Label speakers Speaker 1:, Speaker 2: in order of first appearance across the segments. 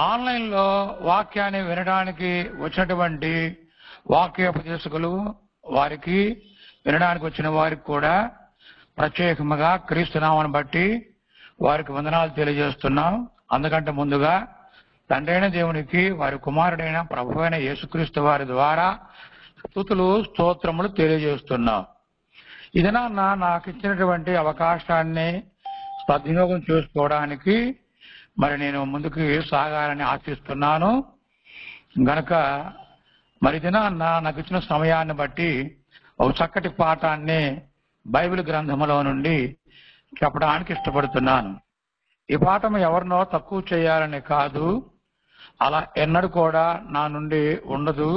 Speaker 1: ఆన్లైన్లో వాక్యాన్ని వినడానికి వచ్చినటువంటి వాక్యోపదేశకులు వారికి, వినడానికి వచ్చిన వారికి కూడా ప్రత్యేకముగా క్రీస్తునామాన్ని బట్టి వారికి వందనాలు తెలియజేస్తున్నాం. అందుకంటే ముందుగా తండ్రి అయిన దేవునికి, వారి కుమారుడైన ప్రభువైన యేసుక్రీస్తు వారి ద్వారా స్తుతులు స్తోత్రములు తెలియజేస్తున్నాం. ఇది నాకు ఇచ్చినటువంటి అవకాశాన్ని సద్వినియోగం చేసుకోవడానికి మరి నేను ముందుకు సాగాలని ఆశిస్తున్నాను. గనక మరి నాకు ఇచ్చిన సమయాన్ని బట్టి ఒక చక్కటి పాఠాన్ని బైబిల్ గ్రంథములో నుండి చెప్పడానికి ఇష్టపడుతున్నాను. ఈ పాఠం ఎవరినో తక్కువ చేయాలని కాదు, అలా ఎన్నడూ కూడా నా నుండి ఉండదు.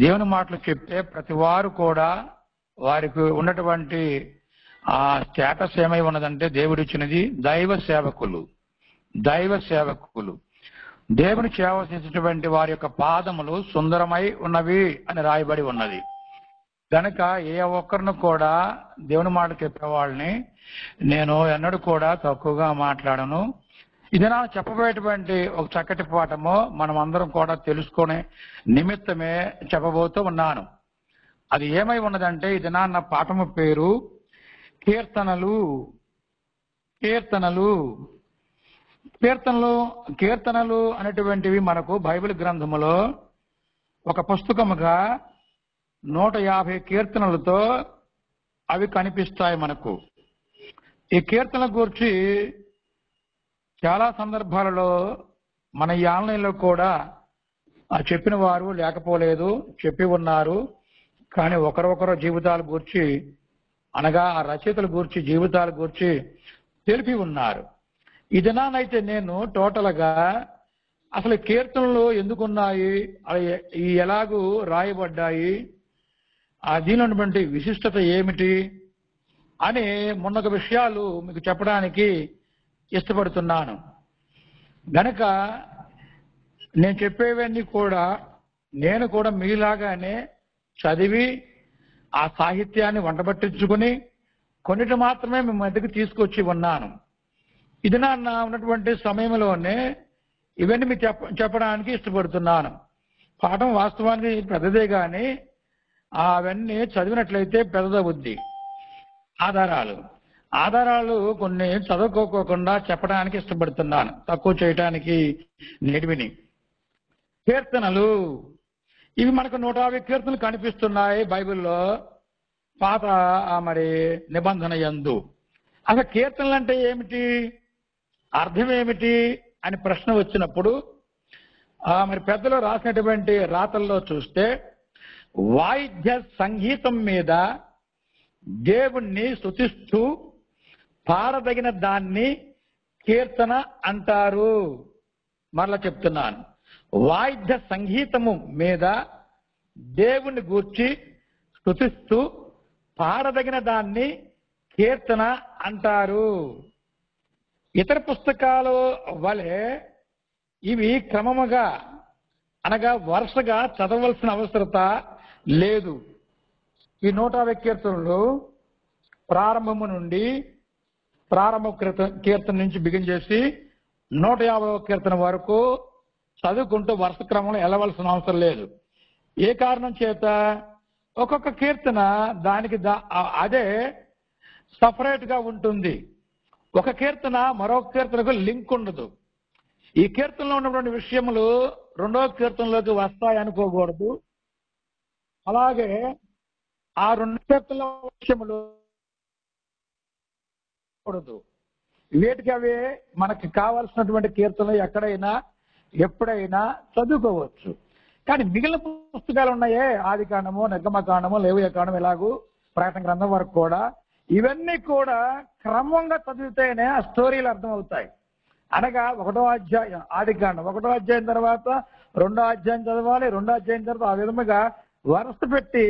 Speaker 1: దేవుని మాటలు చెప్తే ప్రతి వారు కూడా వారికి ఉన్నటువంటి ఆ స్టేటస్ ఏమై ఉన్నదంటే దేవుడిచ్చినది దైవ సేవకులు. దేవుని చేసేటటువంటి వారి యొక్క పాదములు సుందరమై ఉన్నవి అని రాయబడి ఉన్నది. కనుక ఏ ఒక్కరిని కూడా దేవుని మాట చెప్పేవాళ్ళని నేను ఎన్నడూ కూడా తక్కువగా మాట్లాడను. ఇది నాకు చెప్పబోయేటువంటి ఒక చక్కటి పాఠము మనం అందరం కూడా తెలుసుకునే నిమిత్తమే చెప్పబోతూ ఉన్నాను. అది ఏమై ఉన్నదంటే ఇది నా పాఠము పేరు కీర్తనలు. అనేటువంటివి మనకు బైబిల్ గ్రంథములో ఒక పుస్తకముగా 150 కీర్తనలతో అవి కనిపిస్తాయి మనకు. ఈ కీర్తనల గురించి చాలా సందర్భాలలో మన ఈ ఆన్లైన్లో కూడా చెప్పిన వారు లేకపోలేదు, చెప్పి ఉన్నారు. కానీ ఒకరొకరు జీవితాల గురించి, అనగా ఆ రచయితల గురించి, జీవితాల గురించి తెలిపి ఉన్నారు. ఈ దినానైతే నేను టోటల్గా అసలు కీర్తనలు ఎందుకున్నాయి, అవి ఎలాగూ రాయబడ్డాయి, దీనిలో ఉన్నటువంటి విశిష్టత ఏమిటి అని మొన్నొక విషయాలు మీకు చెప్పడానికి ఇష్టపడుతున్నాను. గనక నేను చెప్పేవన్నీ కూడా నేను కూడా మీలాగానే చదివి ఆ సాహిత్యాన్ని వంటబట్టించుకుని కొన్నిటి మాత్రమే మీ మధ్యకి తీసుకొచ్చి ఉన్నాను. ఇది ఉన్నటువంటి సమయంలోనే ఇవన్నీ మీకు చెప్పడానికి ఇష్టపడుతున్నాను. పాఠం వాస్తవానికి పెద్దదే కానీ అవన్నీ చదివినట్లయితే పెద్దదవుద్ది. ఆధారాలు కొన్ని చదువుకోకుండా చెప్పడానికి ఇష్టపడుతున్నాను, తక్కువ చేయటానికి నేటివిని. కీర్తనలు ఇవి మనకు 150 కీర్తనలు కనిపిస్తున్నాయి బైబిల్లో పాత మరి నిబంధన యందు. అసలు కీర్తనలు అంటే ఏమిటి, అర్థం ఏమిటి అని ప్రశ్న వచ్చినప్పుడు మరి పెద్దలు రాసినటువంటి రాతల్లో చూస్తే వాయిద్య సంగీతం మీద దేవుణ్ణి స్తుతిస్తూ పాడదగిన దాన్ని కీర్తన అంటారు. మరలా చెప్తున్నాను, వాయిద్య సంగీతము మీద దేవుణ్ణి గూర్చి స్తుతిస్తూ పాడదగిన దాన్ని కీర్తన అంటారు. ఇతర పుస్తకాల వలె ఇవి క్రమముగా, అనగా వరుసగా చదవలసిన అవసరత లేదు. ఈ 150 కీర్తనలు ప్రారంభము నుండి ప్రారంభ కీర్తన నుంచి బిగిన్ చేసి 150వ కీర్తన వరకు చదువుకుంటూ వరుస క్రమంలో వెళ్ళవలసిన అవసరం లేదు. ఏ కారణం చేత ఒక్కొక్క కీర్తన దానికి అదే సపరేట్ గా ఉంటుంది. ఒక కీర్తన మరొక కీర్తనకు లింక్ ఉండదు. ఈ కీర్తనలో ఉన్నటువంటి విషయములు రెండవ కీర్తనలోకి వస్తాయి అనుకోకూడదు. అలాగే ఆ 2 కీర్తనల విషయములు కూడదు. వీటికి అవే మనకి కావాల్సినటువంటి కీర్తనలు ఎక్కడైనా ఎప్పుడైనా చదువుకోవచ్చు. కానీ మిగిలిన పుస్తకాలు ఉన్నాయే, ఆది కాండము, నిర్గమకాండము, లేవియ కాండము, ఇలాగూ ప్రకటన గ్రంథం వరకు కూడా ఇవన్నీ కూడా క్రమంగా చదివితేనే ఆ స్టోరీలు అర్థమవుతాయి. అనగా 1వ అధ్యాయం ఆది కాండం 1వ అధ్యాయం తర్వాత 2వ అధ్యాయం చదవాలి, 2వ అధ్యాయం తర్వాత ఆ విధముగా వరుస పెట్టి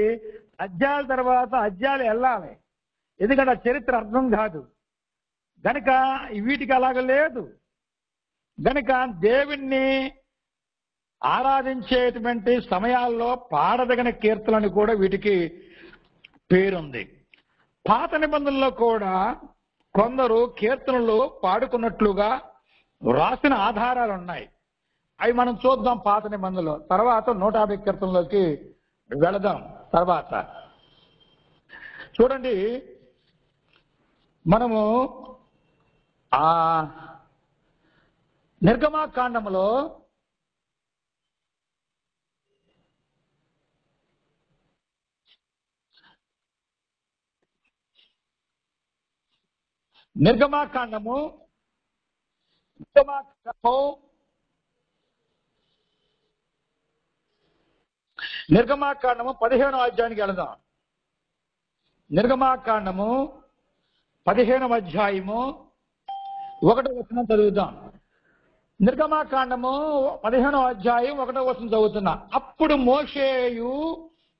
Speaker 1: అధ్యాయాల తర్వాత అధ్యాయాలు వెళ్ళాలి. ఎందుకంటే ఆ చరిత్ర అర్థం కాదు. గనక వీటికి అలాగ లేదు. గనక దేవుణ్ణి ఆరాధించేటువంటి సమయాల్లో పాడదగిన కీర్తనని కూడా వీటికి పేరుంది. పాత నిబంధనలో కూడా కొందరు కీర్తనలు పాడుకున్నట్లుగా రాసిన ఆధారాలు ఉన్నాయి. అవి మనం చూద్దాం పాత నిబంధనలో. తర్వాత 150 కీర్తనలోకి వెళదాం. తర్వాత చూడండి, మనము ఆ నిర్గమాకాండములో నిర్గమాకాండము 15వ అధ్యాయానికి వెళదాం. నిర్గమాకాండము 15వ అధ్యాయము 1వ వచనం చదువుదాం. నిర్గమాకాండము 15వ అధ్యాయం 1వ వచనం చదువుతున్నా. అప్పుడు మోషేయు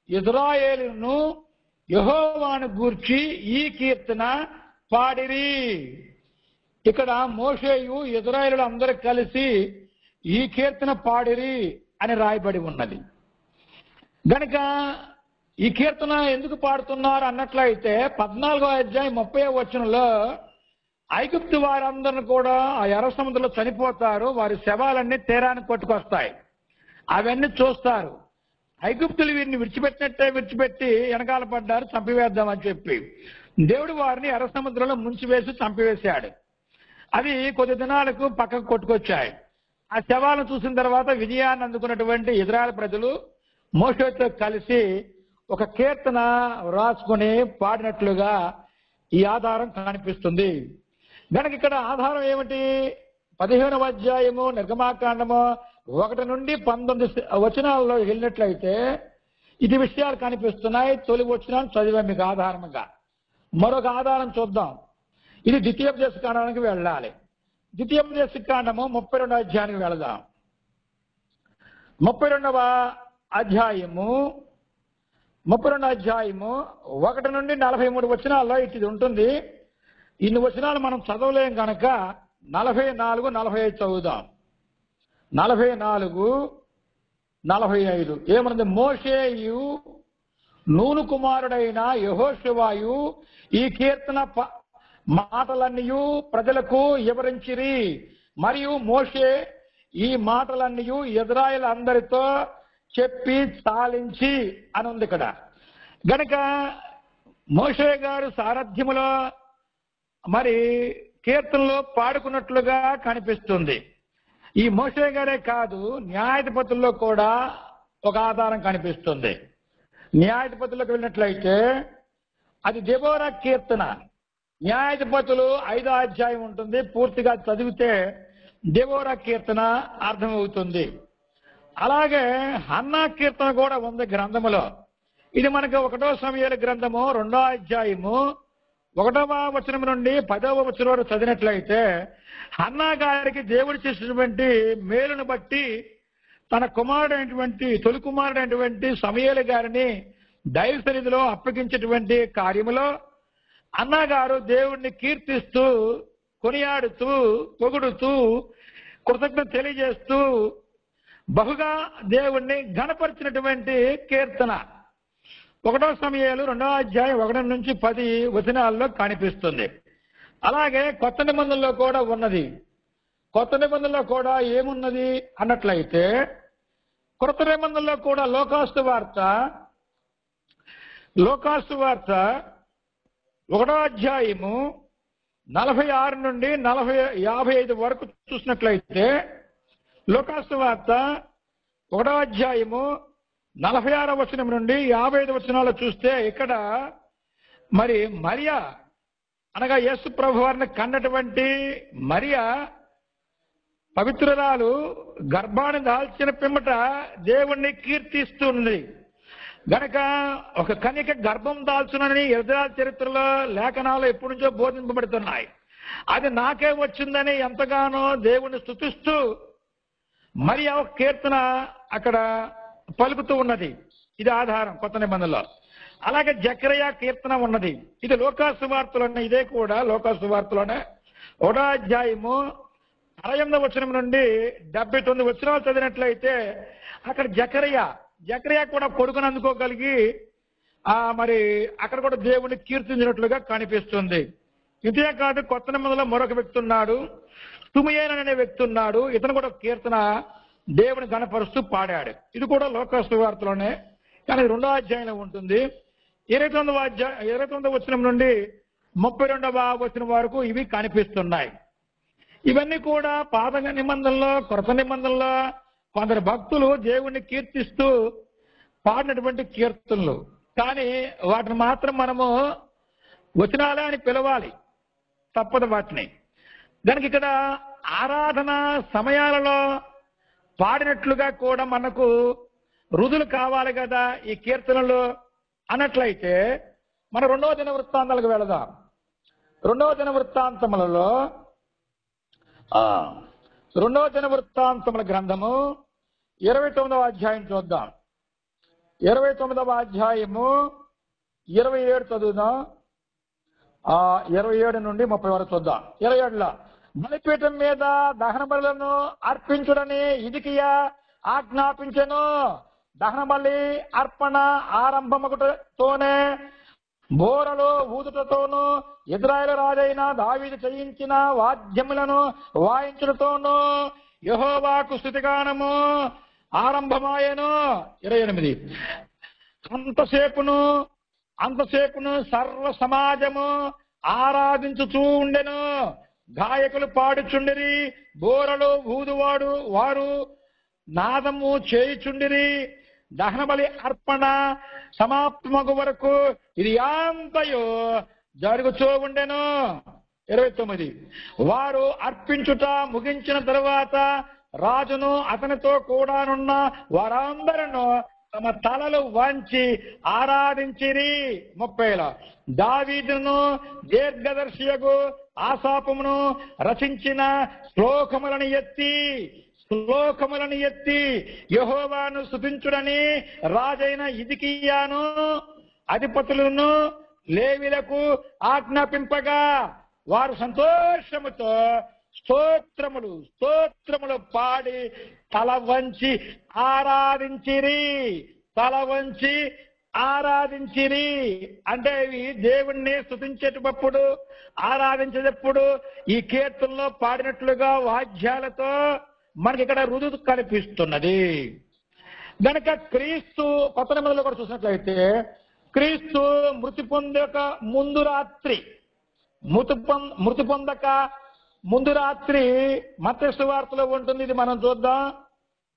Speaker 1: ఇశ్రాయేలును యెహోవాను గూర్చి ఈ కీర్తన పాడిరి. ఇక్కడ మోషేయు ఇశ్రాయేలు అందరూ కలిసి ఈ కీర్తన పాడిరి అని రాయబడి ఉన్నది. గనుక ఈ కీర్తన ఎందుకు పాడుతున్నారు అన్నట్లయితే 14వ అధ్యాయం 30వ వచనంలో ఐగుప్తు వారందరిని కూడా ఆ ఎర్ర సముద్రంలో చనిపోతారు, వారి శవాలన్నీ తీరానికి కొట్టుకొస్తాయి. అవన్నీ చూస్తారు. ఐగుప్తులు వీరిని విడిచిపెట్టి వెనకాల పడ్డారు, చంపివేద్దామని చెప్పి దేవుడు వారిని ఎర్ర సముద్రంలో ముంచివేసి చంపివేశాడు. అవి కొద్ది దినాలకు పక్కకు కొట్టుకొచ్చాయి. ఆ శవాలను చూసిన తర్వాత విజయాన్ని అందుకున్నటువంటి ఇశ్రాయేలు ప్రజలు మోషేతో కలిసి ఒక కీర్తన రాసుకుని పాడినట్లుగా ఈ ఆధారం కనిపిస్తుంది. కనుక ఇక్కడ ఆధారం ఏమిటి? 15వ అధ్యాయము నిర్గమాకాండము 1 నుండి 19 వచనాల్లో వెళ్ళినట్లయితే ఇది విషయాలు కనిపిస్తున్నాయి. తొలి వచనాలు చదివాం మీకు ఆధారంగా. మరొక ఆధారం చూద్దాం. ఇది ద్వితీయోపదేశ కాండానికి వెళ్ళాలి. ద్వితీయోపదేశ కాండము 32వ అధ్యాయానికి వెళదాం. 32వ అధ్యాయము 1 నుండి 43 వచనాల్లో ఇది ఉంటుంది. ఇన్ని వచనాలు మనం చదవలేం కనుక 44, 45 చదువుదాం. 44, 45 ఏమన్నది? మోషేయు నూను కుమారుడైన యెహోషువాయు ఈ కీర్తన మాటలన్నీయు ప్రజలకు వివరించిరి. మరియు మోషే ఈ మాటలన్నీయు ఇశ్రాయేలు అందరితో చెప్పి చాలించి అని ఉంది ఇక్కడ. గనుక మోషే గారు సారథ్యములో మరి కీర్తనలో పాడుకున్నట్లుగా కనిపిస్తుంది. ఈ మోషే గారే కాదు, న్యాయాధిపతుల్లో కూడా ఒక ఆధారం కనిపిస్తుంది. న్యాయాధిపతులకు వెళ్ళినట్లయితే అది దెబోరా కీర్తన. న్యాయాధిపతులు 5వ అధ్యాయం ఉంటుంది. పూర్తిగా చదివితే దెబోరా కీర్తన అర్థమవుతుంది. అలాగే హన్నా కీర్తన కూడా ఉంది గ్రంథములో. ఇది మనకు 1వ సమూయేలు గ్రంథము 2వ అధ్యాయము 1వ వచనం నుండి 10వ వచనం వరకు చదివినట్లయితే హన్నా గారికి దేవుడు చేసినటువంటి మేలును బట్టి తన తొలి కుమారుడైనటువంటి సమూయేలు గారిని దైవ సన్నిధిలో అప్పగించేటువంటి కార్యములో అన్నా గారు దేవుణ్ణి కీర్తిస్తూ, కొనియాడుతూ, పొగుడుతూ, కృతజ్ఞత తెలియజేస్తూ బహుగా దేవుణ్ణి ఘనపరిచినటువంటి కీర్తన 1వ సమూయేలు 2వ అధ్యాయం 1 నుంచి 10 వచనాల్లో కనిపిస్తుంది. అలాగే కొత్త నిబంధనలో కూడా ఉన్నది. కొత్త నిబంధనలో కూడా ఏమున్నది అన్నట్లయితే కొత్త నిబంధనలో కూడా లోకాసు వార్త 1వ అధ్యాయము 46 నుండి 55 వరకు చూసినట్లయితే లోకాసు వార్త 1వ అధ్యాయము 46వ వచనం నుండి 55 వచనాలు చూస్తే ఇక్కడ మరి మరియా అనగా యేసు ప్రభు వారిని కన్నటువంటి మరియా పవిత్రురాలు గర్భాన్ని దాల్చిన పిమ్మట దేవుణ్ణి కీర్తిస్తుంది. గనక ఒక కన్యక గర్భం దాల్చునని ఇశ్రాయేలు చరిత్రలో లేఖనాలు ఎప్పటి నుంచో బోధింపబడుతున్నాయి. అది నాకే వచ్చిందని ఎంతగానో దేవుణ్ణి స్తుతిస్తూ మరియా ఒక కీర్తన అక్కడ పలుకుతూ ఉన్నది. ఇది ఆధారం కొత్త నిబంధనలో. అలాగే జకరియా కీర్తన ఉన్నది. ఇది లోకాసు వార్తలోనే. ఇదే కూడా లోకాసు వార్తలోనే 1వ అధ్యాయము 68వ వచనం నుండి 79 వచనాలు చదివినట్లయితే అక్కడ జకరియా కూడా కొడుకుని అందుకోగలిగి మరి అక్కడ కూడా దేవుని కీర్తించినట్లుగా కనిపిస్తుంది. ఇదే కాదు, కొత్త నిబంధనలో మరొక వ్యక్తి ఉన్నాడు, తుమియేన అనే వ్యక్తి ఉన్నాడు. ఇతను కూడా కీర్తన దేవుని గణపరుస్తూ పాడాడు. ఇది కూడా లోకాసు వార్తలోనే, కానీ 2వ అధ్యాయంలో ఉంటుంది. 29వ వచనం నుండి 32వ వచనం వరకు ఇవి కనిపిస్తున్నాయి. ఇవన్నీ కూడా పాత నిబంధనలో, కొత్త నిబంధనలో కొందరు భక్తులు దేవుణ్ణి కీర్తిస్తూ పాడినటువంటి కీర్తనలు. కానీ వాటిని మాత్రం మనము వచనాలే అని పిలవాలి, తప్పదు వాటిని. దానికి ఇక్కడ ఆరాధన సమయాలలో పాడినట్లుగా కూడా మనకు రుజువులు కావాలి కదా ఈ కీర్తనలు అన్నట్లయితే మన 2వ దినవృత్తాంతాలకు వెళదాం. 2వ దినవృత్తాంతములలో 2వ దినవృత్తాంతముల గ్రంథము 29వ అధ్యాయం చూద్దాం. 29వ అధ్యాయము 27 చదువుదాం. 27 నుండి 30 వరకు చూద్దాం. 27లో బలిపీఠం మీద దహన బలులను అర్పించుడని హిజ్కియా ఆజ్ఞాపించెను. దహన బలి అర్పణ ఆరంభమగుటతోనే బోరలు ఊదుటతోనూ ఇశ్రాయేలు రాజైన దావీదు చేయించిన వాద్యములను వాయించుటతోనూ యెహోవాకు స్తుతిగానము ఆరంభమాయెను. 28 అంతసేపును సర్వ సమాజము ఆరాధించుచూ ఉండెను. గాయకులు పాడుచుండిరి, బోరలు ఊదువాడు వారు నాదము చేయుచుండిరి. దహన బలి అర్పణ సమాప్తమగు వరకు ఇది అంతయు జరుగుచూ ఉండెను. 29 వారు అర్పించుట ముగించిన తరువాత రాజును అతనితో కూడానున్న వారందరూ తమ తలలు వంచి ఆరాధించిరి. 30లో దావీదును దీర్ఘదర్శియగు ఆసాపమును రచించిన శ్లోకములను ఎత్తి యెహోవాను స్తుతించుడని రాజైన హిజ్కియాను అధిపతులను లేవీలకు ఆజ్ఞాపింపగా వారు సంతోషముతో స్తోత్రములు పాడి తల వంచి ఆరాధించిరి. అంటే ఇవి దేవుణ్ణి స్తుతించేటప్పుడు, ఆరాధించేటప్పుడు ఈ కీర్తనలో పాడినట్లుగా వాద్యాలతో మనకి ఇక్కడ రుజువు కనిపిస్తున్నది. గనక క్రీస్తు కొత్త నిబంధనలో కూడా చూసినట్లయితే క్రీస్తు మృతి పొందక ముందు రాత్రి మత్తయి సువార్తలో ఉంటుంది. ఇది మనం చూద్దాం.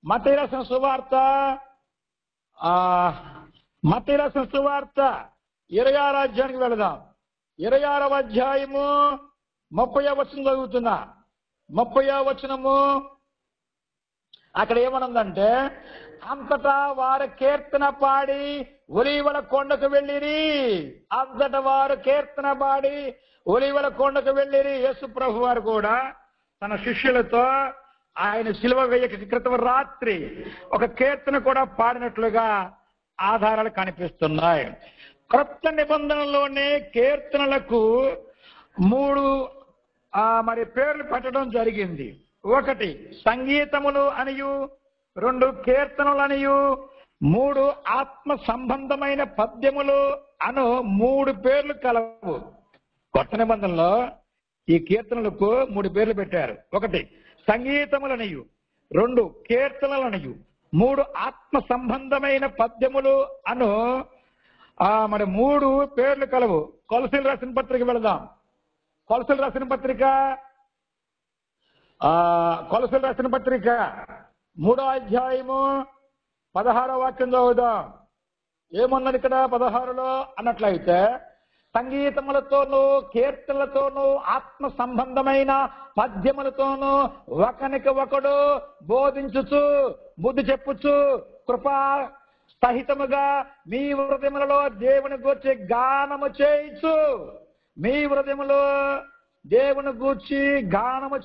Speaker 1: మత్తయి రాసిన సువార్త 26వ అధ్యాయానికి వెళదాం. 26వ అధ్యాయము 30వ వచనం చదువుతున్నా. 30వ వచనము అక్కడ ఏమనుందంటే, అంతటా వారు కీర్తన పాడి ఒలీవల కొండకు వెళ్ళిరి. యేసు ప్రభు వారు కూడా తన శిష్యులతో ఆయన శిలువ వేయక క్రితం రాత్రి ఒక కీర్తన కూడా పాడినట్లుగా ఆధారాలు కనిపిస్తున్నాయి. క్రొత్త నిబంధనలోనే కీర్తనలకు 3 మరి పేర్లు పెట్టడం జరిగింది. 1 సంగీతములు అనియు, 2 కీర్తనలు అనియు, 3 ఆత్మ సంబంధమైన పద్యములు అను 3 పేర్లు కలవు. కొత్త నిబంధనలో ఈ కీర్తనలకు 3 పేర్లు పెట్టారు. 1 సంగీతములనియు, 2 కీర్తనలనియు, 3 ఆత్మ సంబంధమైన పద్యములు అను మరి 3 పేర్లు కలవు. కొలసీలు రాసిన పత్రిక వెళదాం. కొలసీలు రాసిన పత్రిక 3వ అధ్యాయము 16వ వాక్యం చదువుదాం. ఏమున్నది ఇక్కడ 16లో అన్నట్లయితే, సంగీతములతోనూ కీర్తనలతోనూ ఆత్మ సంబంధమైన పద్యములతోనూ ఒకనికి ఒకడు బోధించుచు బుద్ధి చెప్పుచు కృపా సహితముగా మీ హృదయములలో దేవుని గూర్చి గానము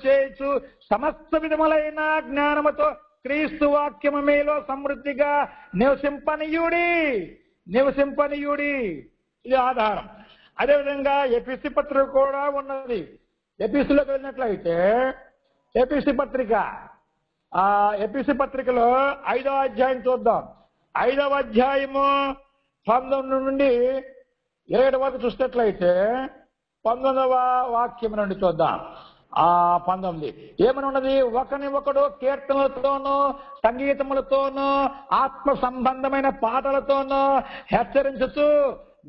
Speaker 1: చేయించు. సమస్త విధములైన జ్ఞానముతో క్రీస్తు వాక్యము మీలో సమృద్ధిగా నివసింపనీయుడి. ఇది ఆధారం. అదేవిధంగా ఎపిసి పత్రిక కూడా ఉన్నది. ఎపిసిలోకి వెళ్ళినట్లయితే ఎపిసి పత్రికలో 5వ అధ్యాయం చూద్దాం. 5వ అధ్యాయము 19 నుండి 20 వరకు చూసినట్లయితే 19వ వాక్యం నుండి చూద్దాం. 19 ఏమని ఉన్నది? ఒకని ఒకడు కీర్తనలతోనూ సంగీతములతోనూ ఆత్మ సంబంధమైన పాటలతోనూ హెచ్చరించుచు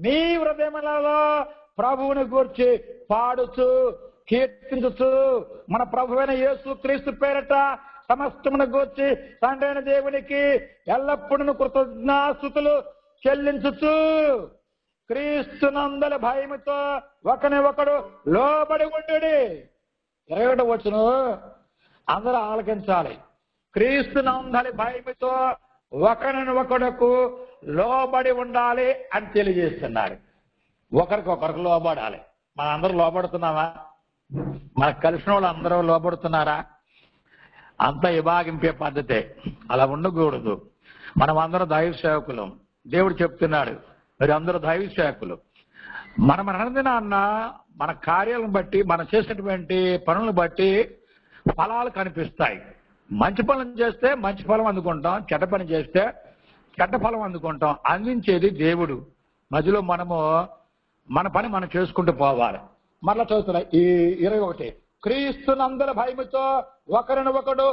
Speaker 1: మీ హృదయములలో ప్రభువుని గూర్చి పాడుచు కీర్తించుచు మన ప్రభువైన యేసు క్రీస్తు పేరట సమస్తమును గూర్చి తండ్రి అయిన దేవునికి ఎల్లప్పుడూ కృతజ్ఞాస్తుతులు చెల్లించుచు క్రీస్తునందలి భయముతో ఒకని ఒకడు లోబడి ఉండుడి. 21 వచనం అందరూ ఆలకించాలి. క్రీస్తునందలి భయముతో ఒకరిని ఒకడుకు లోబడి ఉండాలి అని తెలియజేస్తున్నాడు. ఒకరికొకరికి లోబడాలి. మనందరూ లోబడుతున్నామా? మనకు కలిసిన వాళ్ళు అందరూ లోబడుతున్నారా? అంత విభాగింపే పద్ధతే, అలా ఉండకూడదు. మనం అందరూ దైవ సేవకులు. దేవుడు చెప్తున్నాడు, మీరు అందరూ దైవ సేవకులు. మనం అన్నదినాన్న మన కార్యాలను బట్టి, మనం చేసినటువంటి పనులను బట్టి ఫలాలు కనిపిస్తాయి. మంచి పనులు చేస్తే మంచి ఫలం అందుకుంటాం, చెడ్డ పని చేస్తే చెడ్డ ఫలం అందుకుంటాం. అందించేది దేవుడు. మధ్యలో మనము మన పని మనం చేసుకుంటూ పోవాలి. మరలా చదువుతున్నా ఈ 21 క్రీస్తునందరి భయముతో ఒకరిని ఒకడు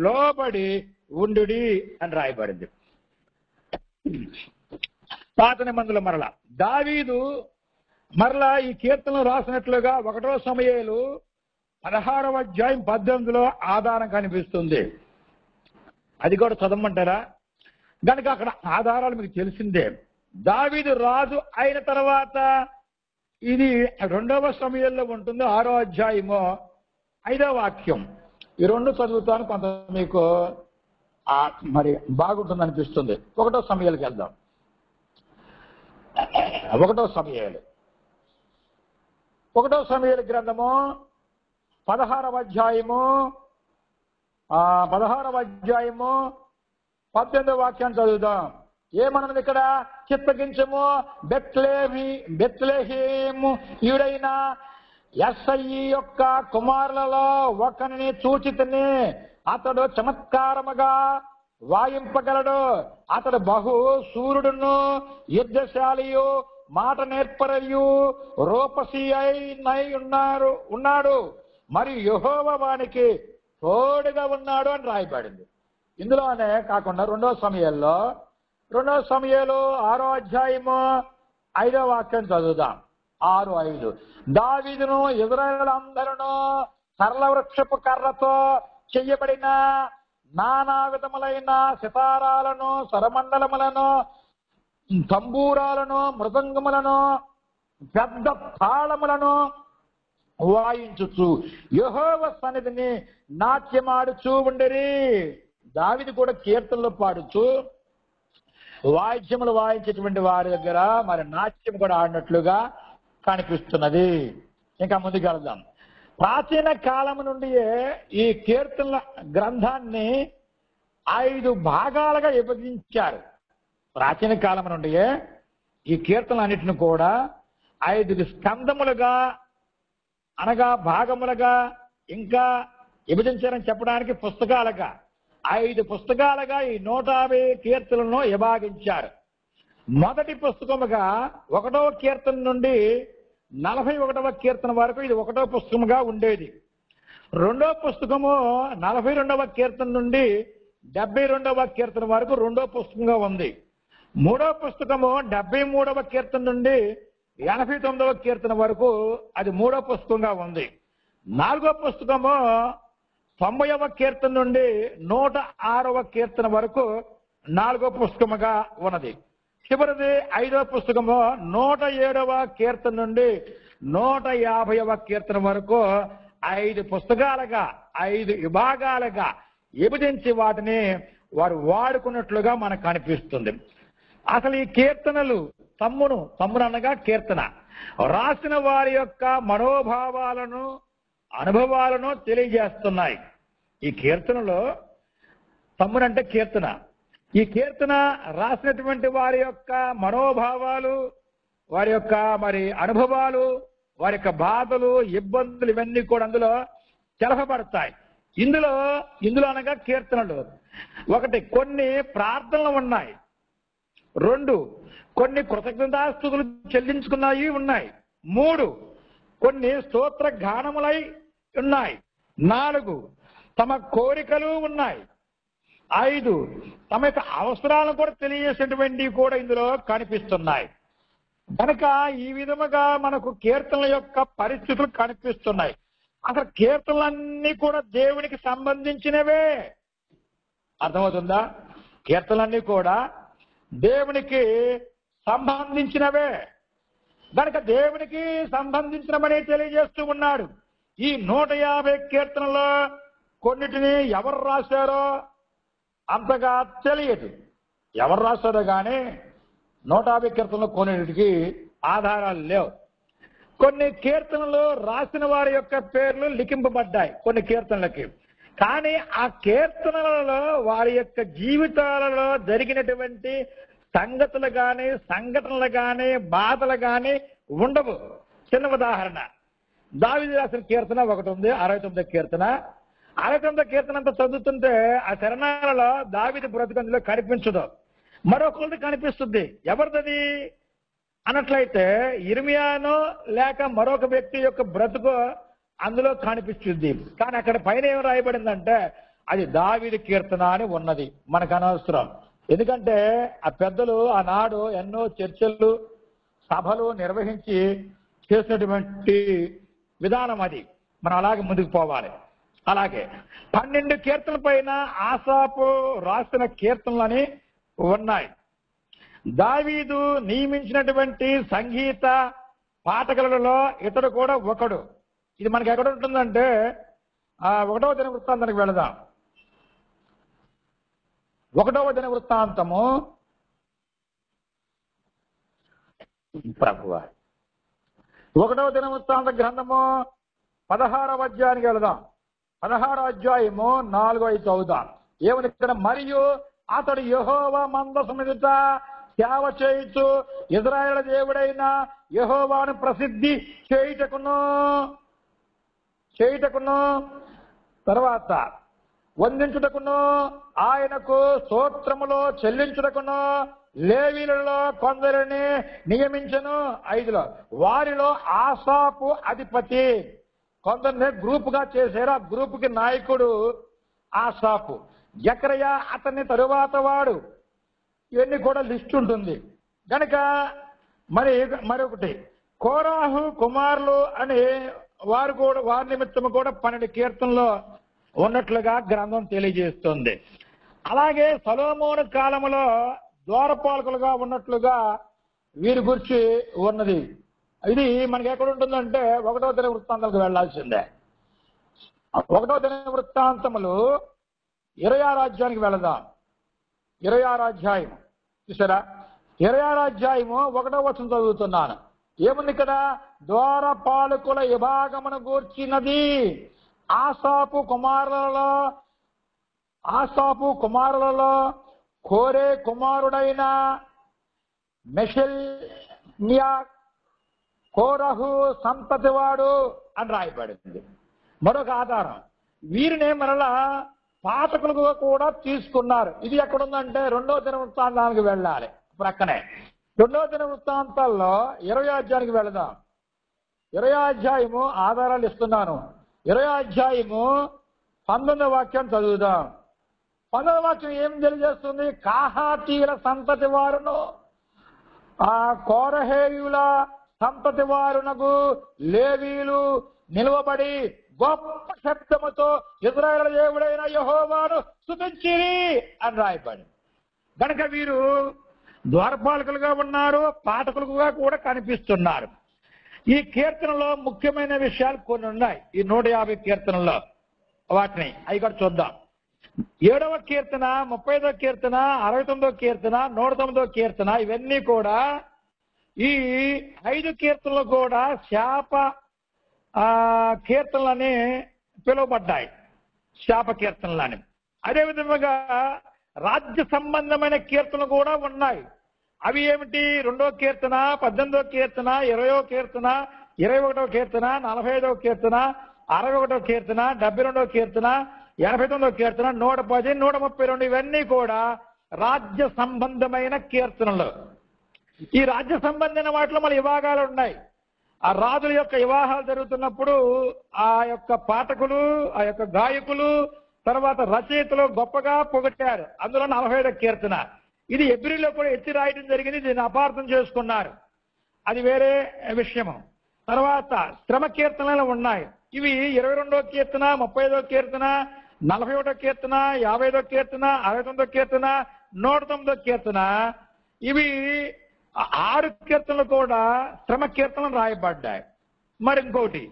Speaker 1: లోబడి ఉండుడి అని రాయబడింది. పాత నిబంధనలో మరలా దావీదు మరలా ఈ కీర్తనలు రాసినట్లుగా 1వ సమూయేలు 16వ అధ్యాయం 18లో ఆధారం కనిపిస్తుంది. అది కూడా చదవమంటారా? కనుక అక్కడ ఆధారాలు మీకు తెలిసిందే. దావీదు రాజు అయిన తర్వాత ఇది 2వ సమూయేలులో ఉంటుంది, 6వ అధ్యాయము 5వ వాక్యం. ఈ రెండు చదువుతాను, కొంత మీకు మరి బాగుంటుంది అనిపిస్తుంది. 1వ సమూయేలుకి వెళ్దాం. 1వ సమూయేలు 1వ సమూయేలు గ్రంథము 16వ అధ్యాయము 18వ వాక్యాన్ని చదువుదాం. ఏమన్నది ఇక్కడ? చిత్తగించము బెత్లెహేము యుడైన యెస్సయి యొక్క కుమారులలో ఒకరిని చూచితిని. అతడు చమత్కారముగా వాయింపగలడు. అతడు బహు సూర్యుడును యుద్ధశాలియు మాట నేర్పరయు రూపసి అయినై ఉన్నాడు. మరియు యెహోవా వానికి తోడుగా ఉన్నాడు అని రాయబడింది. ఇందులోనే కాకుండా 2వ సమూయేలులో 2వ సమూయేలు 6వ అధ్యాయము 5వ వాక్యం చదువుదాం. 6:5 దావీదును ఇశ్రాయేలులందరూ సరళ వృక్షపు కర్రతో చెయ్యబడిన నానా విధములైన సితారాలను, స్వరమండలములను, తంబూరాలను, మృదంగములను, పెద్ద తాళములను వాయించుచు యెహోవా సన్నిధిని నాట్యమాడుచూ ఉండిరి. దావీదు కూడా కీర్తనలు పాడుచు వాయిద్యములు వాయించేటువంటి వారి దగ్గర మరి నాట్యం కూడా ఆడినట్లుగా కనిపిస్తున్నది. ఇంకా ముందుకు వెళ్దాం. ప్రాచీన కాలం నుండి ఈ కీర్తనల గ్రంథాన్ని 5 భాగాలుగా విభజించారు. ప్రాచీన కాలం నుండి ఈ కీర్తనలన్నిటిని కూడా 5 స్కందములుగా అనగా భాగములుగా ఇంకా విభజించారని చెప్పడానికి పుస్తకాలుగా 5 పుస్తకాలుగా ఈ 150 కీర్తనలను విభాగించారు. మొదటి పుస్తకముగా 1వ కీర్తన నుండి 41వ కీర్తన వరకు ఇది 1వ పుస్తకముగా ఉండేది. 2వ పుస్తకము 42వ కీర్తన నుండి 72వ కీర్తన వరకు 2వ పుస్తకంగా ఉంది. 3వ పుస్తకము 73వ కీర్తన నుండి 89వ కీర్తన వరకు అది 3వ పుస్తకంగా ఉంది. 4వ పుస్తకము 90వ కీర్తన నుండి 106వ కీర్తన వరకు 4వ పుస్తకముగా ఉన్నది. చివరిది 5వ పుస్తకము 107వ కీర్తన నుండి 150వ కీర్తన వరకు 5 పుస్తకాలుగా 5 విభాగాలుగా విభజించి వాటిని వారు వాడుకున్నట్లుగా మనకు కనిపిస్తుంది. అసలు ఈ కీర్తనలు తమ్మును అనగా కీర్తన రాసిన వారి యొక్క మనోభావాలను, అనుభవాలను తెలియజేస్తున్నాయి. ఈ కీర్తనలో తమ్మునంటే కీర్తన. ఈ కీర్తన రాసినటువంటి వారి యొక్క మనోభావాలు, వారి యొక్క మరి అనుభవాలు, వారి యొక్క బాధలు, ఇబ్బందులు ఇవన్నీ కూడా అందులో తెలపబడతాయి. ఇందులో అనగా కీర్తనలు 1 కొన్ని ప్రార్థనలు ఉన్నాయి, 2 కొన్ని కృతజ్ఞతాస్తుతులు చెల్లించుకున్నాయి ఉన్నాయి, 3 కొన్ని స్తోత్ర గానములై ఉన్నాయి. 4 తమ కోరికలు ఉన్నాయి. 5 తమ యొక్క అవసరాలను కూడా తెలియజేసేటువంటివి కూడా ఇందులో కనిపిస్తున్నాయి. కనుక ఈ విధముగా మనకు కీర్తనల యొక్క పరిస్థితులు కనిపిస్తున్నాయి. అసలు కీర్తనలన్నీ కూడా దేవునికి సంబంధించినవే. అర్థమవుతుందా? కీర్తనలన్నీ కూడా దేవునికి సంబంధించినవే. కనుక దేవునికి సంబంధించినవని తెలియజేస్తూ ఉన్నాడు. ఈ 150 కీర్తనలో కొన్నిటిని ఎవరు రాశారో అంతగా తెలియదు. ఎవరు రాశారో కానీ 150 కీర్తనలు కొన్నిటికి ఆధారాలు లేవు. కొన్ని కీర్తనలు రాసిన వారి యొక్క పేర్లు లిఖింపబడ్డాయి కొన్ని కీర్తనలకి. కానీ ఆ కీర్తనలలో వారి యొక్క జీవితాలలో జరిగినటువంటి సంగతులు కానీ సంఘటనలు కానీ బాధలు కానీ ఉండవు. చిన్న ఉదాహరణ, దావీదు రాసిన కీర్తన ఒకటి ఉంది, 69 కీర్తన. 69 కీర్తన అంతా చదువుతుంటే ఆ చరణాలలో దావీదు బ్రతుకు అందులో కనిపించదు, మరొకరిది కనిపిస్తుంది. ఎవరిది అన్నట్లయితే ఇర్మియానో లేక మరొక వ్యక్తి యొక్క బ్రతుకు అందులో కనిపిస్తుంది. కానీ అక్కడ పైన ఏం రాయబడిందంటే అది దావీదు కీర్తన అని ఉన్నది. మనకు అనవసరం. ఎందుకంటే ఆ పెద్దలు ఆనాడు ఎన్నో చర్చలు సభలు నిర్వహించి చేసినటువంటి విధానం అది. మనం అలాగే ముందుకు పోవాలి. అలాగే 12 కీర్తనల పైన ఆసాపు రాసిన కీర్తనలని ఉన్నాయి. దావీదు నియమించినటువంటి సంగీత పాఠకులలో ఇతడు కూడా ఒకడు. ఇది మనకి ఎక్కడ ఉంటుందంటే 1వ దినవృత్తాంతానికి వెళదాం. 1వ దినవృత్తాంతము ప్రభువా 1వ దినవృత్తాంత గ్రంథము 16వ అధ్యాయానికి వెళదాం. 16వ అధ్యాయము 4-5 చదువుదాం. ఏమని ఇక్కడ, మరియు అతడు యెహోవా మందసము ఎదుట సేవ చేయుచు ఇశ్రాయేలు దేవుడైన యెహోవాను ప్రసిద్ధి చేయుటకును తర్వాత వందించుటకును ఆయనకు స్తోత్రములో చెల్లించుటకును లేవీలలో కొందరిని నియమించను. 5లో వారిలో ఆసాపు అధిపతి. కొందరిని గ్రూపుగా చేశారు. ఆ గ్రూపుకి నాయకుడు ఆసాపు. జకర్యా అతని తరువాత వాడు. ఇవన్నీ కూడా లిస్ట్ ఉంటుంది. కనుక మరొకటి కోరాహు కుమారులు అని వారి నిమిత్తము కూడా 12 కీర్తనలో ఉన్నట్లుగా గ్రంథం తెలియజేస్తుంది. అలాగే సొలొమోను కాలంలో ద్వారపాలకులుగా ఉన్నట్లుగా వీరి గురించి ఉన్నది. ఇది మనకి ఎక్కడ ఉంటుందంటే 1వ దినవృత్తాంతాలకు వెళ్లాల్సిందే. 1వ దినవృత్తాంతములు 26వ అధ్యాయానికి వెళదాం. 26వ అధ్యాయం చూసారా? 26వ అధ్యాయము 1వ వచనం చదువుతున్నాను. ఏముంది ఇక్కడ? ద్వారపాలకుల విభాగమును గూర్చినది. ఆసాపు కుమారులలో కోరే కుమారుడైన మెషెల్మియా కోరహు సంతతివాడు అని రాయబడింది. మరొక ఆధారం, వీరినే మరలా పాఠకులుగా కూడా తీసుకున్నారు. ఇది ఎక్కడుందంటే 2వ దినవృత్తాంతానికి వెళ్ళాలి. ప్రక్కనే 2వ దినవృత్తాంతాల్లో 20వ అధ్యాయానికి వెళదాం. 20వ అధ్యాయము ఆధారాలు ఇస్తున్నాను. 20వ అధ్యాయము 19వ వాక్యం చదువుదాం. 19వ వాక్యం ఏం తెలియజేస్తుంది? కాహాతీయుల సంతతి వారును కోరహేయుల సంతతి వారునకు లేవీలు నిలువబడి గొప్ప శబ్దముతో ఇశ్రాయేలు దేవుడైన యెహోవాను స్తుతించిరి అని రాయబడి. కనుక వీరు ద్వారపాలకులుగా ఉన్నారు, పాఠకులుగా కూడా కనిపిస్తున్నారు. ఈ కీర్తనలో ముఖ్యమైన విషయాలు కొన్ని ఉన్నాయి. ఈ 150 కీర్తనలో వాటిని అవి కూడా చూద్దాం. 7వ కీర్తన, 35వ కీర్తన, 69వ కీర్తన, 109వ కీర్తన, ఇవన్నీ కూడా ఈ 5 కీర్తనలు కూడా శాప కీర్తనలని పిలువబడ్డాయి. శాప కీర్తనలని. అదేవిధంగా రాజ్య సంబంధమైన కీర్తనలు కూడా ఉన్నాయి. అవి ఏమిటి? 2వ కీర్తన, 18వ కీర్తన, 20వ కీర్తన, 21వ కీర్తన, 45వ కీర్తన, 61వ కీర్తన, 72వ కీర్తన, 89వ కీర్తన, 110, 132 ఇవన్నీ కూడా రాజ్య సంబంధమైన కీర్తనలు. ఈ రాజ్య సంబంధమైన వాటిలో మన విభాగాలు ఉన్నాయి. ఆ రాజుల యొక్క వివాహాలు జరుగుతున్నప్పుడు ఆ యొక్క పాఠకులు, ఆ యొక్క గాయకులు, తర్వాత రచయితలు గొప్పగా పొగట్టారు. అందులో 47వ కీర్తన. ఇది ఎబ్రిలో కూడా ఎత్తి రాయడం జరిగింది. దీన్ని అపార్థం చేసుకున్నారు, అది వేరే విషయము. తర్వాత శ్రమ కీర్తనలు ఉన్నాయి. ఇవి 22వ కీర్తన, 35వ కీర్తన, 41వ కీర్తన, 50వ కీర్తన, 69వ కీర్తన, 109వ కీర్తన. ఇవి 6 కీర్తనలు కూడా శ్రమ కీర్తనలు రాయబడ్డాయి. మరి ఇంకోటి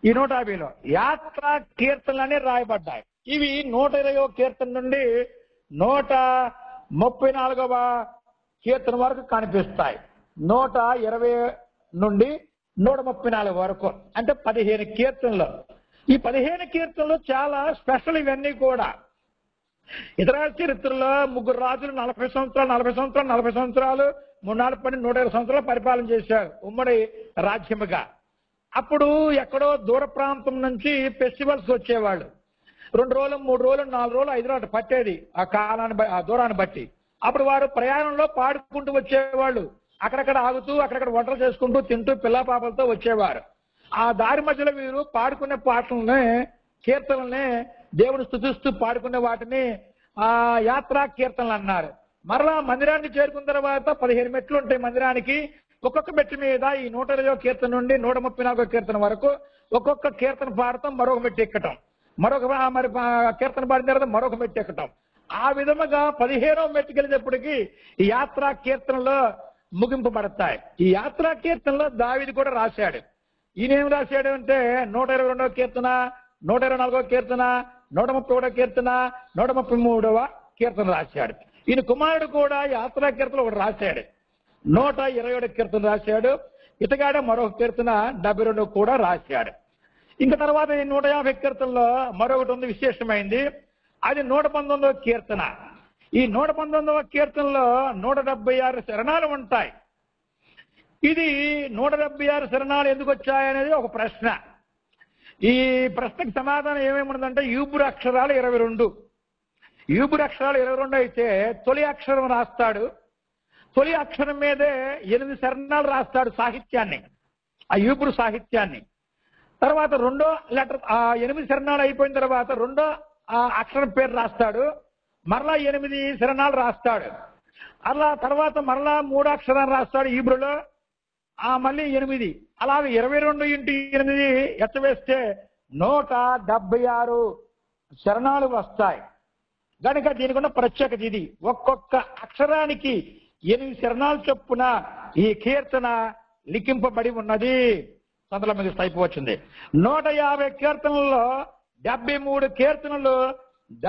Speaker 1: ఈ 150లో యాత్రా కీర్తనలనే రాయబడ్డాయి. ఇవి 120వ కీర్తన నుండి 134వ కీర్తన వరకు కనిపిస్తాయి. 120 నుండి 134 వరకు, అంటే 15 కీర్తనలు. ఈ 15 కీర్తనలు చాలా స్పెషల్. ఇవన్నీ కూడా ఇతర చరిత్రలో 3 రాజులు 40 సంవత్సరాలు 3 పని 120 సంవత్సరాలు పరిపాలన చేశారు ఉమ్మడి రాజ్యముగా. అప్పుడు ఎక్కడో దూర ప్రాంతం నుంచి ఫెస్టివల్స్ వచ్చేవాళ్ళు. 2 రోజులు 3 రోజులు 4 రోజులు 5 రోజులు పట్టేది ఆ కాలాన్ని, ఆ దూరాన్ని బట్టి. అప్పుడు వారు ప్రయాణంలో పాడుకుంటూ వచ్చేవాళ్ళు. అక్కడక్కడ ఆగుతూ అక్కడక్కడ వంటలు చేసుకుంటూ తింటూ పిల్ల పాపలతో వచ్చేవారు. ఆ దారి మధ్యలో వీరు పాడుకునే పాటలనే, కీర్తనల్ని దేవుని స్తుతిస్తూ పాడుకునే వాటిని ఆ యాత్రా కీర్తనలు అన్నారు. మరలా మందిరానికి చేరుకున్న తర్వాత 15 మెట్లు ఉంటాయి మందిరానికి. ఒక్కొక్క మెట్టు మీద ఈ 120వ కీర్తన నుండి 134వ కీర్తన వరకు ఒక్కొక్క కీర్తన పాడతాం, మరొక మెట్టు ఎక్కటం, మరొక మరి కీర్తన పాడిన తర్వాత మరొక మెట్టు ఎక్కటం. ఆ విధముగా 15వ మెట్టుకు వెళ్ళేటప్పటికి ఈ యాత్రా కీర్తనలో ముగింపబడతాయి. ఈ యాత్రా కీర్తనలో దావీదు కూడా రాశాడు. ఈయనేం రాశాడు అంటే 122వ కీర్తన, 124వ కీర్తన, 131వ కీర్తన, 133వ కీర్తన రాశాడు. ఈయన కుమారుడు కూడా యాత్రా కీర్తన ఒకటి రాశాడు, 127వ కీర్తన రాశాడు. ఇతగాడ మరొక కీర్తన 72 కూడా రాశాడు. ఇంకా తర్వాత ఈ 150 కీర్తనలో మరొకటి ఉంది, విశేషమైంది. అది 119వ కీర్తన. ఈ 119వ కీర్తనలో 176 శరణాలు ఉంటాయి. ఇది 176 శరణాలు ఎందుకు వచ్చాయనేది ఒక ప్రశ్న. ఈ ప్రశ్నకు సమాధానం ఏమేముందంటే యూబురు అక్షరాలు 22. యూబురు అక్షరాలు 22 అయితే తొలి అక్షరం రాస్తాడు. తొలి అక్షరం మీదే 8 శరణాలు రాస్తాడు సాహిత్యాన్ని, ఆ యూబురు సాహిత్యాన్ని. తర్వాత రెండో లెటర్, ఆ 8 శరణాలు అయిపోయిన తర్వాత రెండో ఆ అక్షరం పేరు రాస్తాడు, మరలా 8 శరణాలు రాస్తాడు. అలా తర్వాత మరలా 3 అక్షరాలు రాస్తాడు హీబ్రూలో, మళ్ళీ 8. అలాగే 22 × 8 ఎత్తవేస్తే 176 శరణాలు వస్తాయి. కనుక దీనికి ఉన్న ప్రత్యేకత ఇది. ఒక్కొక్క అక్షరానికి 8 శరణాలు చొప్పున ఈ కీర్తన లిఖింపబడి ఉన్నది. సంతలో మీకు అయిపోవచ్చింది. 150 కీర్తనల్లో 73 కీర్తనలు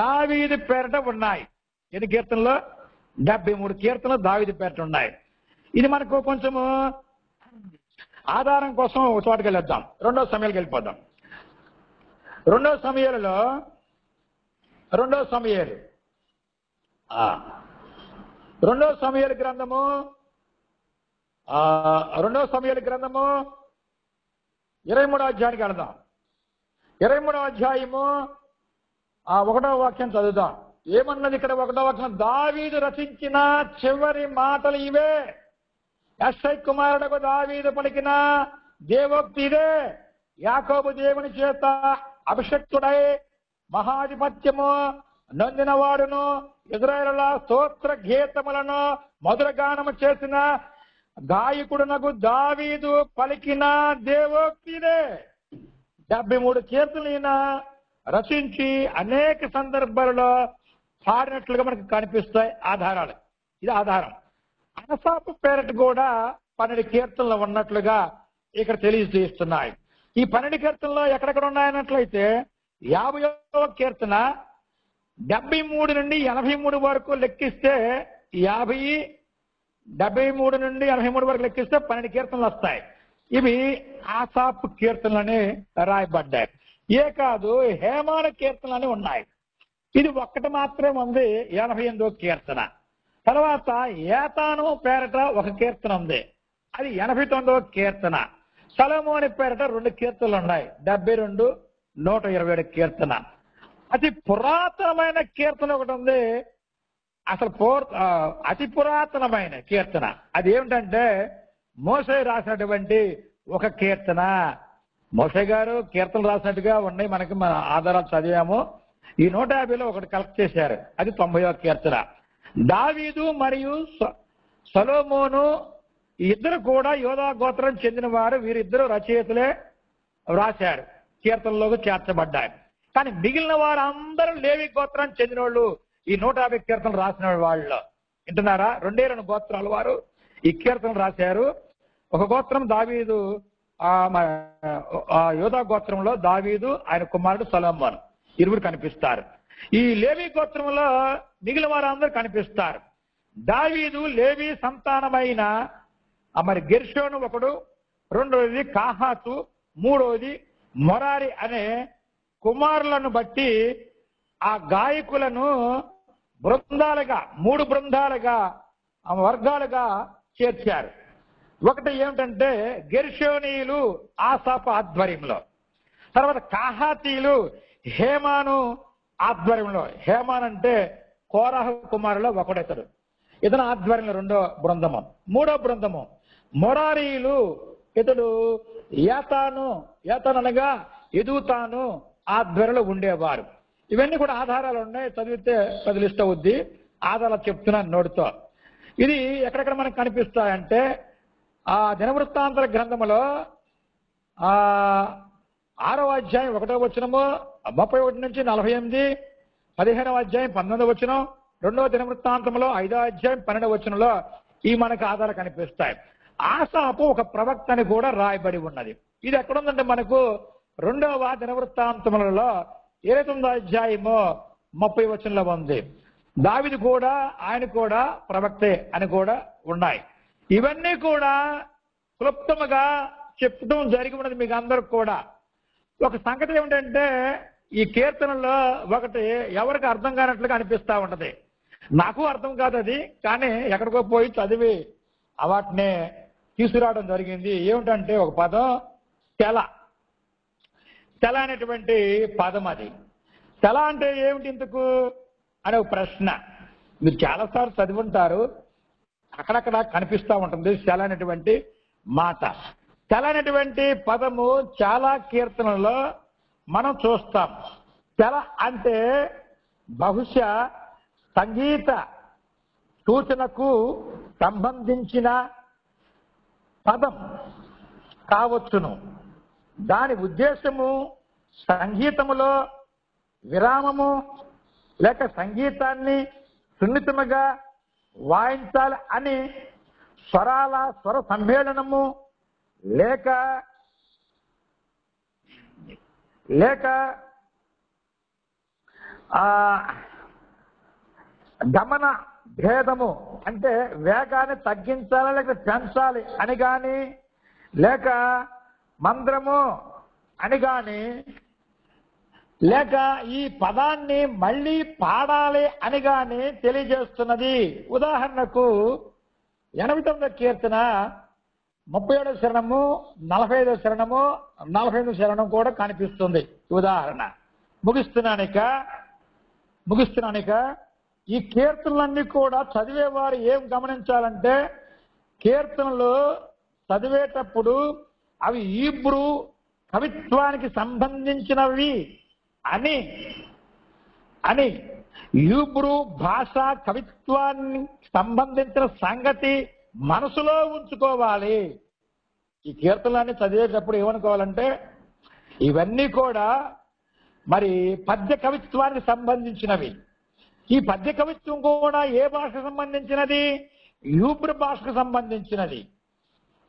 Speaker 1: దావీదు పేరట ఉన్నాయి. ఎన్ని కీర్తనలు? 73 కీర్తనలు దావీదు పేరట ఉన్నాయి. ఇది మనకు కొంచెము ఆధారం కోసం ఒక చోటుకి వెళ్ళొద్దాం. 2వ సమయాలకు వెళ్ళిపోదాం. 2వ సమయాలలో 2వ సమయాలు 2వ సమయాల గ్రంథము 2వ సమయాల గ్రంథము 23వ అధ్యాయానికి వెళదాం. 23వ అధ్యాయము 1వ వాక్యం చదువుదాం. ఏమన్నది ఇక్కడ 1వ వాక్యం? దావీదు రచించిన చివరి మాటలు ఇవే. యెష్షై కుమారుడకు దావీదు పలికిన దేవోక్తి ఇదే. యాకోబు దేవుని చేత అభిషక్తుడై మహాధిపత్యము నొందినవాడును ఇశ్రాయేలుల స్తోత్ర గీతములను మధురగానము చేసిన గాయకుడునకు దావీదు పలికిన దేవోక్తిదే. 73 కీర్తనలు ఈయన రచించి అనేక సందర్భాలలో పాడినట్లుగా మనకు కనిపిస్తాయి ఆధారాలు. ఇది ఆధారం. అనసాపు పేరట కూడా 12 కీర్తనలు ఉన్నట్లుగా ఇక్కడ తెలియజేస్తున్నాయి. ఈ 12 కీర్తనలో ఎక్కడెక్కడ ఉన్నాయన్నట్లయితే 50వ కీర్తన 73 నుండి 83 వరకు లెక్కిస్తే 73 నుండి 83 వరకు లెక్కిస్తే 12 కీర్తనలు వస్తాయి. ఇవి ఆసాపు కీర్తనలని రాయబడ్డాయి. కాదు, హేమాన కీర్తనలని ఉన్నాయి. ఇది ఒక్కటి మాత్రమే ఉంది, 88వ కీర్తన. తర్వాత ఏతాను పేరట ఒక కీర్తన ఉంది, అది 89వ కీర్తన. సొలొమోను పేరట 2 కీర్తనలు ఉన్నాయి, 72, 127 కీర్తన. అతి పురాతనమైన కీర్తన ఒకటి ఉంది, అసలు అతి పురాతనమైన కీర్తన. అది ఏమిటంటే మోషే రాసినటువంటి ఒక కీర్తన. మోషే గారు కీర్తనలు రాసినట్టుగా ఉన్నాయి, మనకి మన ఆధారాలు చదివాము. ఈ 150లో ఒకటి కలెక్ట్ చేశారు, అది 90వ కీర్తన. దావీదు మరియు సొలొమోను ఇద్దరు కూడా యోధా గోత్రం చెందిన వారు, వీరిద్దరు రచయితలే రాశారు, కీర్తనలోకి చేర్చబడ్డారు. కానీ మిగిలిన వారందరూ లేవి గోత్రం చెందిన వాళ్ళు ఈ 150 కీర్తనలు రాసిన వాళ్ళు. వింటున్నారా? 2 గోత్రాల వారు ఈ కీర్తనలు రాశారు. ఒక గోత్రం దావీదు, యోధా గోత్రంలో దావీదు, ఆయన కుమారుడు సొలొమోను ఇరువురు కనిపిస్తారు. ఈ లేవి గోత్రంలో మిగిలిన వారందరూ కనిపిస్తారు. దావీదు లేవి సంతానమైన మరి గెర్షోను ఒకడు, రెండవది కాహాతు, మూడవది మొరారి అనే కుమారులను బట్టి ఆ గాయకులను బృందాలుగా 3 బృందాలుగా వర్గాలుగా చేర్చారు. ఒకటి ఏమిటంటే గెర్షోనీయులు ఆసాపు ఆధ్వర్యంలో, తర్వాత కాహాతీయులు హేమాను ఆధ్వర్యంలో, హేమాన్ అంటే కోరహు కుమారులో ఒకడెతడు, ఇతను ఆధ్వర్యంలో 2వ బృందము. 3వ బృందము మొరారీయులు, ఇతడు యాతాను అనగా ఎదుగుతాను ఆధ్వర్యంలో ఉండేవారు. ఇవన్నీ కూడా ఆధారాలు ఉన్నాయి, చదివితే లిస్ట్ అవుద్ది. ఆధారాలు చెప్తున్నాను నోటితో. ఇది ఎక్కడెక్కడ మనకు కనిపిస్తాయంటే ఆ దినవృత్తాంతర గ్రంథములో 6వ అధ్యాయం 1వ వచనము 31 నుంచి 48, 15వ అధ్యాయం 19వ వచనం, 2వ దినవృత్తాంతంలో 5వ అధ్యాయం 12వ వచనంలో ఈ మనకు ఆధారాలు కనిపిస్తాయి. ఆసాపు ఒక ప్రవక్త అని కూడా రాయబడి ఉన్నది. ఇది ఎక్కడుందంటే మనకు 2వ దినవృత్తాంతములలో 29వ అధ్యాయము 30వ వచనంలో ఉంది. దావీదు కూడా, ఆయన కూడా ప్రవక్తే అని కూడా ఉన్నాయి. ఇవన్నీ కూడా క్లుప్తముగా చెప్పడం జరిగి ఉన్నది మీకు అందరికి కూడా. ఒక సంగతి ఏమిటంటే ఈ కీర్తనలో ఒకటి ఎవరికి అర్థం కానట్లుగా అనిపిస్తా ఉంటది. నాకు అర్థం కాదు అది, కానీ ఎక్కడికో పోయి చదివి వాటిని తీసుకురావడం జరిగింది. ఏమిటంటే ఒక పదం తెల అనేటువంటి పదం. అది తెల అంటే ఏమిటి ఇంతకు అనే ఒక ప్రశ్న. మీరు చాలాసార్లు చదివి ఉంటారు, అక్కడక్కడ కనిపిస్తూ ఉంటుంది తెల అనేటువంటి మాట. తెల అనేటువంటి పదము చాలా కీర్తనలో మనం చూస్తాం. తెల అంటే బహుశా సంగీత సూచనకు సంబంధించిన పదం కావచ్చును. దాని ఉద్దేశము సంగీతములో విరామము, లేక సంగీతాన్ని సున్నితముగా వాయించాలి అని స్వర సమ్మేళనము, లేక గమన భేదము, అంటే వేగాన్ని తగ్గించాలి లేక పెంచాలి అని కానీ, లేక మంద్రము అని కానీ, లేక ఈ పదాన్ని మళ్ళీ పాడాలి అని కానీ తెలియజేస్తున్నది. ఉదాహరణకు 89వ కీర్తన 37వ శరణము, 45వ శరణము, 45వ శరణం కూడా కనిపిస్తుంది. ఉదాహరణ ముగిస్తున్నానిక ఈ కీర్తనలన్నీ కూడా చదివేవారు ఏం గమనించాలంటే, కీర్తనలు చదివేటప్పుడు అవి హీబ్రూ కవిత్వానికి సంబంధించినవి అని హీబ్రూ భాష కవిత్వానికి సంబంధించిన సంగతి మనసులో ఉంచుకోవాలి. ఈ కీర్తనలన్నీ చదివేటప్పుడు ఏమనుకోవాలంటే, ఇవన్నీ కూడా మరి పద్య కవిత్వానికి సంబంధించినవి. ఈ పద్య కవిత్వం కూడా ఏ భాషకు సంబంధించినది? హీబ్రూ భాషకు సంబంధించినది.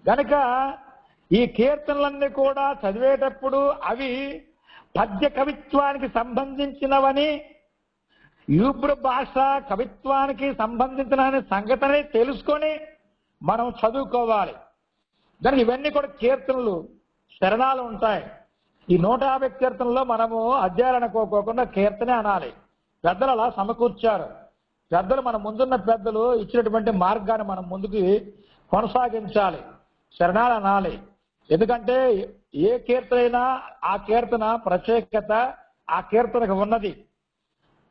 Speaker 1: కనుక ఈ కీర్తనలన్నీ కూడా చదివేటప్పుడు అవి పద్య కవిత్వానికి సంబంధించినవని, హీబ్రూ భాష కవిత్వానికి సంబంధించిన సంగతిని తెలుసుకొని మనం చదువుకోవాలి. దానికి ఇవన్నీ కూడా కీర్తనలు, శరణాలు ఉంటాయి. ఈ 150 కీర్తనలో మనము అధ్యాయాలు అనుకోకుండా కీర్తనే అనాలి. పెద్దలు అలా సమకూర్చారు. పెద్దలు మన ముందున్న పెద్దలు ఇచ్చినటువంటి మార్గాన్ని మనం ముందుకు కొనసాగించాలి. శరణాలు అనాలి. ఎందుకంటే ఏ కీర్తన అయినా ఆ కీర్తన ప్రత్యేకత ఆ కీర్తనకు ఉన్నది.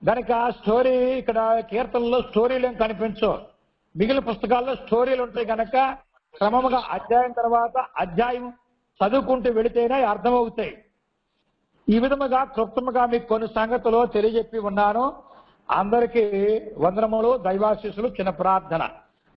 Speaker 1: కనుక స్టోరీ, ఇక్కడ కీర్తనలో స్టోరీలు ఏం కనిపించవు. మిగిలిన పుస్తకాల్లో స్టోరీలు ఉంటాయి కనుక క్రమముగా అధ్యాయం తర్వాత అధ్యాయం చదువుకుంటూ వెళితేనే అర్థమవుతాయి. ఈ విధముగా క్లుప్తముగా మీకు కొన్ని సంగతులు తెలియజెప్పి ఉన్నాను. అందరికీ వందనములు, దైవాశీస్సులు, చిన్న ప్రార్థన.